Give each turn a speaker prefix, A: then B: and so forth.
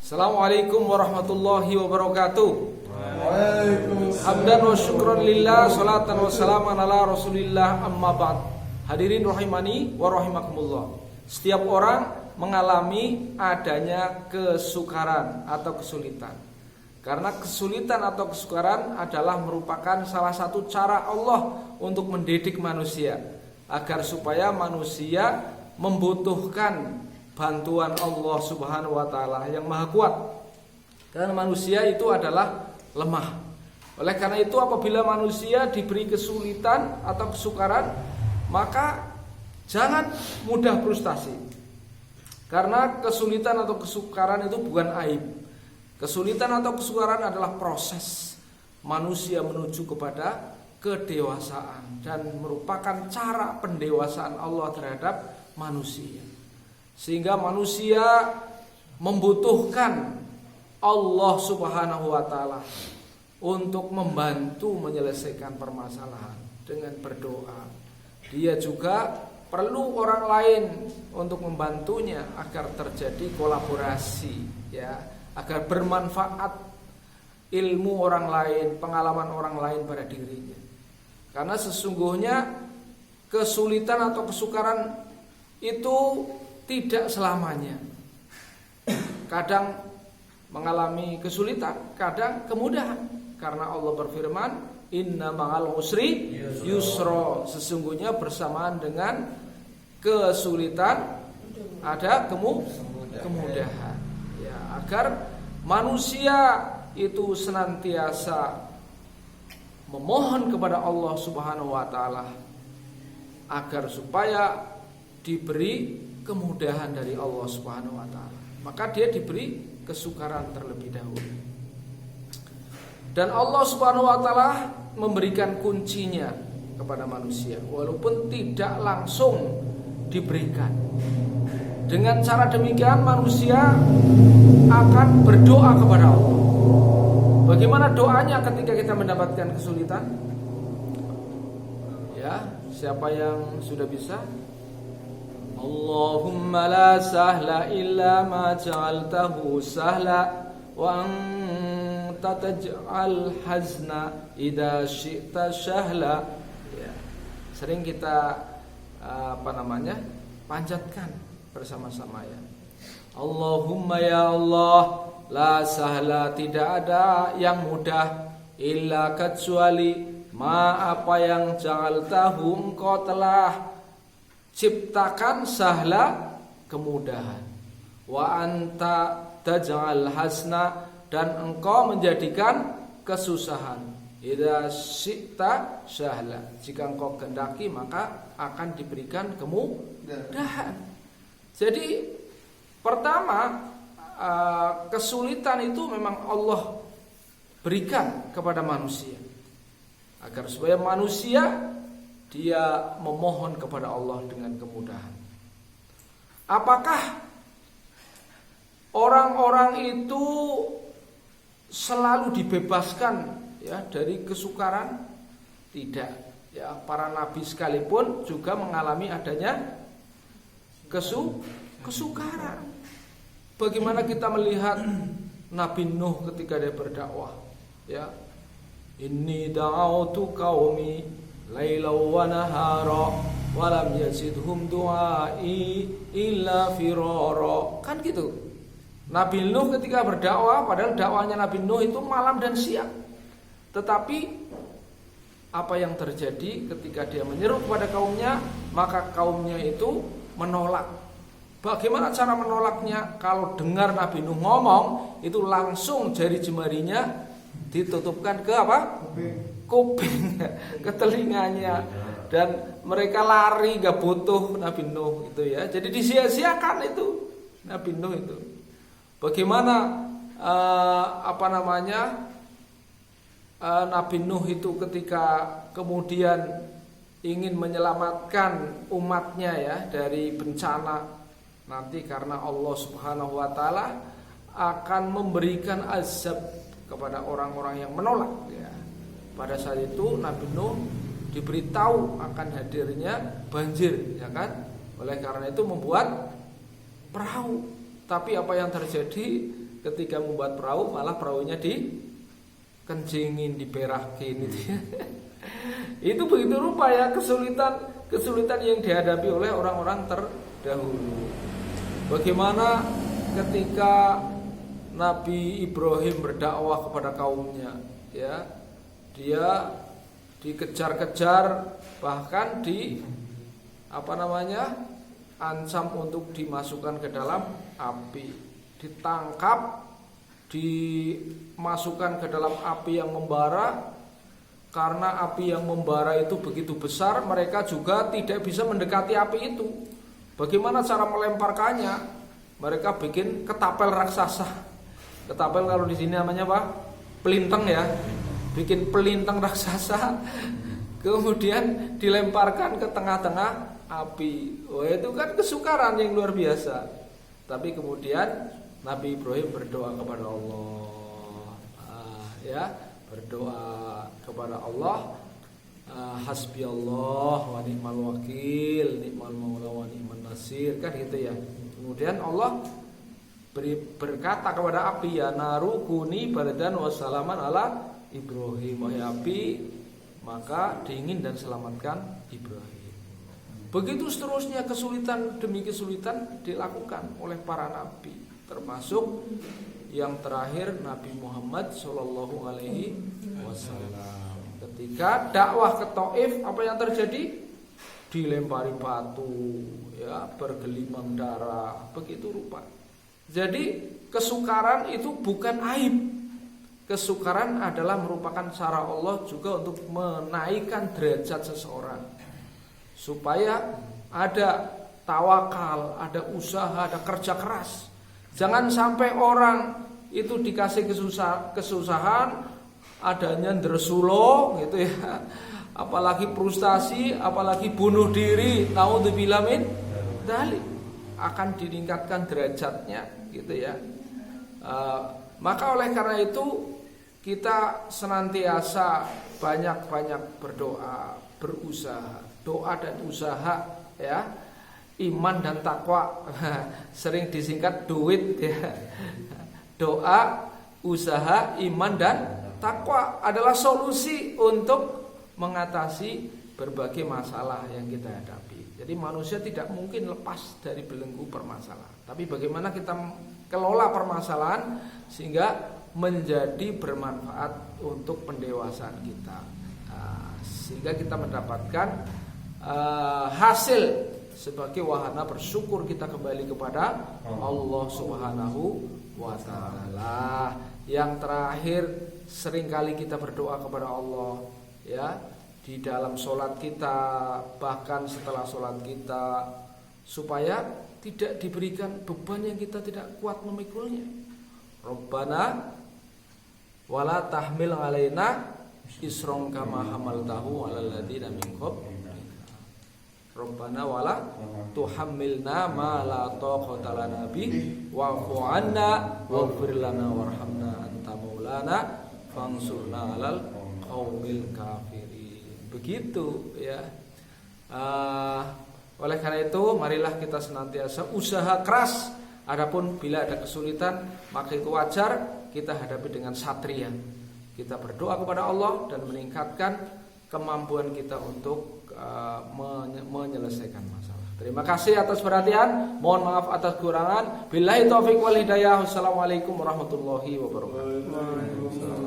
A: Assalamualaikum warahmatullahi wabarakatuh.
B: Waalaikumsalam.
A: Hamdan wa syukran lillah, salatan wa salaman ala rasulillah, amma ba'd. Hadirin rahimani wa rahimakumullah. Setiap orang mengalami adanya kesukaran atau kesulitan. Karena kesulitan atau kesukaran adalah merupakan salah satu cara Allah untuk mendidik manusia, agar supaya manusia membutuhkan bantuan Allah Subhanahu wa taala yang Maha Kuat. Karena manusia itu adalah lemah. Oleh karena itu apabila manusia diberi kesulitan atau kesukaran, maka jangan mudah frustasi. Karena kesulitan atau kesukaran itu bukan aib. Kesulitan atau kesukaran adalah proses manusia menuju kepada kedewasaan dan merupakan cara pendewasaan Allah terhadap manusia. Sehingga manusia membutuhkan Allah Subhanahu wa taala untuk membantu menyelesaikan permasalahan dengan berdoa. Dia juga perlu orang lain untuk membantunya agar terjadi kolaborasi, ya, agar bermanfaat ilmu orang lain, pengalaman orang lain pada dirinya. Karena sesungguhnya kesulitan atau kesukaran itu tidak selamanya. Kadang mengalami kesulitan, kadang kemudahan. Karena Allah berfirman, inna ma'al usri yusra. Sesungguhnya bersamaan dengan kesulitan ada kemudahan. Ya, agar manusia itu senantiasa memohon kepada Allah Subhanahu wa taala agar supaya diberi kemudahan dari Allah Subhanahu wa taala. Maka dia diberi kesukaran terlebih dahulu. Dan Allah Subhanahu wa taala memberikan kuncinya kepada manusia walaupun tidak langsung diberikan. Dengan cara demikian manusia akan berdoa kepada Allah. Bagaimana doanya ketika kita mendapatkan kesulitan? Ya, siapa yang sudah bisa? Allahumma la sahla illa ma ja'altahu sahla wa anta taj'al hazna idza syi'ta sahla. Ya. Sering kita panjatkan bersama-sama, ya. Allahumma ya Allah, la sahla, tidak ada yang mudah, illa kecuali ma apa yang ja'altahu engkau telah ciptakan sahla, kemudahan, wa anta taj'al hasna, dan engkau menjadikan kesusahan, idza syi'ta sahla, jika engkau kehendaki maka akan diberikan kemudahan. Jadi pertama, kesulitan itu memang Allah berikan kepada manusia agar supaya manusia dia memohon kepada Allah dengan kemudahan. Apakah orang-orang itu selalu dibebaskan, ya, dari kesukaran? Tidak, ya. Para nabi sekalipun juga mengalami adanya kesukaran. Bagaimana kita melihat Nabi Nuh ketika dia berdakwah, ya, inni da'autu qaumi lailaw wa nahara wa lam yazidhum du'ai illa firara. Kan gitu. Nabi Nuh ketika berdakwah, padahal dakwahnya Nabi Nuh itu malam dan siang. Tetapi apa yang terjadi ketika dia menyeru kepada kaumnya, maka kaumnya itu menolak. Bagaimana cara menolaknya? Kalau dengar Nabi Nuh ngomong, itu langsung jari jemarinya ditutupkan ke apa? Kuping, ke telinganya, dan mereka lari, gak butuh Nabi Nuh itu, ya. Jadi disia-siakan itu Nabi Nuh itu. Bagaimana Nabi Nuh itu ketika kemudian ingin menyelamatkan umatnya, ya, dari bencana nanti, karena Allah Subhanahu wa taala akan memberikan azab kepada orang-orang yang menolak, ya. Pada saat itu Nabi Nuh diberitahu akan hadirnya banjir, ya kan? Oleh karena itu membuat perahu. Tapi apa yang terjadi ketika membuat perahu malah perahunya dikencingin, diperakin gitu ya. Itu begitu rupa ya kesulitan yang dihadapi oleh orang-orang terdahulu. Bagaimana ketika Nabi Ibrahim berdakwah kepada kaumnya, ya, dia dikejar-kejar, bahkan ancam untuk dimasukkan ke dalam api, ditangkap, dimasukkan ke dalam api yang membara. Karena api yang membara itu begitu besar, mereka juga tidak bisa mendekati api itu. Bagaimana cara melemparkannya? Mereka bikin ketapel raksasa. Ketapel kalau di sini namanya apa? Pelintang ya. Bikin pelintang raksasa. Kemudian dilemparkan ke tengah-tengah api. Oh, itu kan kesukaran yang luar biasa. Tapi kemudian Nabi Ibrahim berdoa kepada Allah. Berdoa kepada Allah, hasbi Allah wa ni'mal wakil, ni'mal maula wa ni'man nasir, kan gitu ya. Kemudian Allah berkata kepada api, ya naru kuni bardan wa salaman ala Ibrahim, wahai api, maka dingin dan selamatkan Ibrahim. Begitu seterusnya, kesulitan demi kesulitan dilakukan oleh para nabi, termasuk yang terakhir Nabi Muhammad Shallallahu Alaihi Wasallam. Ketika dakwah ke Taif, apa yang terjadi? Dilempari batu, ya, bergelimang darah, begitu rupa. Jadi kesukaran itu bukan aib. Kesukaran adalah merupakan cara Allah juga untuk menaikkan derajat seseorang, supaya ada tawakal, ada usaha, ada kerja keras. Jangan sampai orang itu dikasih kesusahan, adanya ndresulo gitu ya. Apalagi frustasi, apalagi bunuh diri, naudzubillah min dzalik, akan ditingkatkan derajatnya gitu ya. Maka oleh karena itu kita senantiasa banyak-banyak berdoa, berusaha, doa dan usaha ya. Iman dan takwa sering disingkat duit ya. Doa, usaha, iman dan takwa adalah solusi untuk mengatasi berbagai masalah yang kita hadapi. Jadi manusia tidak mungkin lepas dari belenggu permasalahan. Tapi bagaimana kita kelola permasalahan sehingga menjadi bermanfaat untuk pendewasaan kita, sehingga kita mendapatkan hasil sebagai wahana bersyukur kita kembali kepada Allah Subhanahu wa ta'ala. Yang terakhir, seringkali kita berdoa kepada Allah ya, di dalam sholat kita, bahkan setelah sholat kita, supaya tidak diberikan beban yang kita tidak kuat memikulnya. Rabbana wala tahmil alaina isron kama hamaltahu alal ladzina min qablina. Rabbana wala tuhammilna ma la taqata lana bih wa'fu 'anna waghfir lana warhamna anta maulana fansurna 'alal qaumil kafirin. Begitu ya. Oleh karena itu marilah kita senantiasa usaha keras. Adapun bila ada kesulitan, maka itu wajar kita hadapi dengan satria. Kita berdoa kepada Allah dan meningkatkan kemampuan kita untuk menyelesaikan masalah. Terima kasih atas perhatian. Mohon maaf atas kekurangan. Billahi taufiq wal hidayah. Wassalamualaikum warahmatullahi wabarakatuh.